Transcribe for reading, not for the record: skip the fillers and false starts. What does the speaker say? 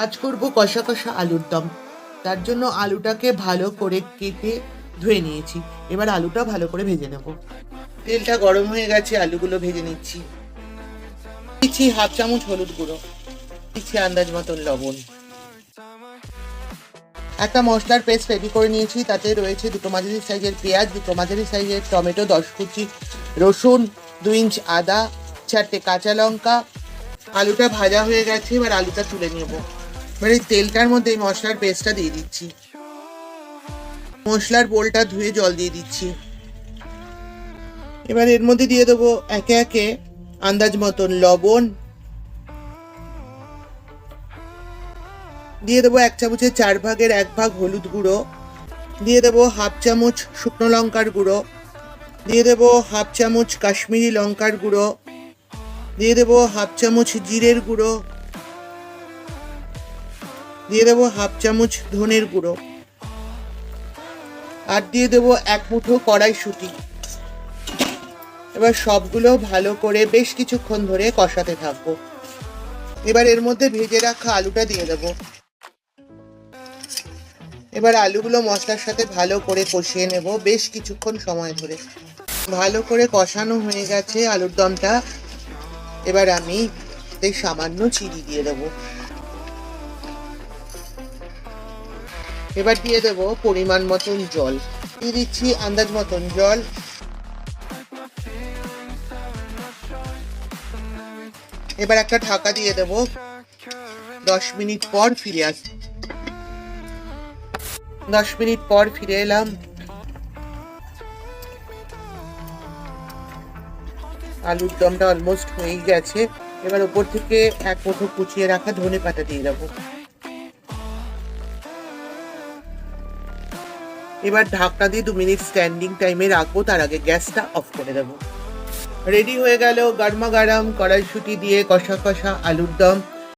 আজ করব কষা কষা আলুর দম। তার জন্য আলুটাকে ভালো করে কেটে ধুয়ে নিয়েছি। এবার আলুটা ভালো করে ভেজে নেব। তেলটা গরম হয়ে গেছে, আলুগুলো ভেজে নিচ্ছি। দিচ্ছি হাফ চামচ হলুদ গুঁড়ো, দিচ্ছি আন্দাজ মতন লবণ। একটা মশলার পেস্ট রেডি করে নিয়েছি। তাতে রয়েছে 2 মাঝারি সাইজের পেঁয়াজ, 2 মাঝারি সাইজের টমেটো, 10 কুচি রসুন, 2 ইঞ্চ আদা, 4টে কাঁচা লঙ্কা। আলুটা ভাজা হয়ে গেছে, এবার আলুটা তুলে নেব। এবার এই তেলটার মধ্যে এই মশলার পেস্টটা দিয়ে দিচ্ছি। মশলার বোলটা ধুয়ে জল দিয়ে দিচ্ছি। এবার এর মধ্যে দিয়ে দেবো একে একে আন্দাজ মতন লবণ, দিয়ে দেবো 1 চামচের 4 ভাগের 1 ভাগ হলুদ গুঁড়ো, দিয়ে দেবো হাফ চামচ শুকনো লঙ্কার গুঁড়ো, দিয়ে দেবো হাফ চামচ কাশ্মীরি লঙ্কার গুঁড়ো, দিয়ে দেবো হাফ চামচ জিরের গুঁড়ো, দিয়ে দেবো হাফ চামচ ধনের গুঁড়ো, আর দিয়ে দেবো 1 মুঠো কড়াইশুঁটি। এবার সবগুলো ভালো করে বেশ কিছুক্ষণ ধরে কষাতে থাকবো। এবার এর মধ্যে ভেজে রাখা আলুটা দিয়ে দেবো। এবার আলুগুলো মশলার সাথে ভালো করে কষিয়ে নেব বেশ কিছুক্ষণ সময় ধরে। ভালো করে কষানো হয়ে গেছে আলুর দমটা। এবার আমি এই সামান্য চিনি দিয়ে দেবো। এবার দিয়ে দেবো পরিমাণ মতন জল, দিয়ে দিচ্ছি আন্দাজ মতন জল। এবার একটা ঢাকা দিয়ে দেবো। 10 মিনিট পর ফিরে আসি। 10 মিনিট পর ফিরে এলাম। আলুর দমটা অলমোস্ট হয়ে গেছে। এবার উপর থেকে 1 মুঠো কুচিয়ে রাখা ধনে পাতা দিয়ে দেবো। এবার ঢাকনা দিয়ে 2 মিনিট স্ট্যান্ডিং টাইমে রাখবো, তার আগে গ্যাসটা অফ করে দেবো। রেডি হয়ে গেল গরমা গরম কড়াইশুঁটি দিয়ে কষা কষা আলুর দম।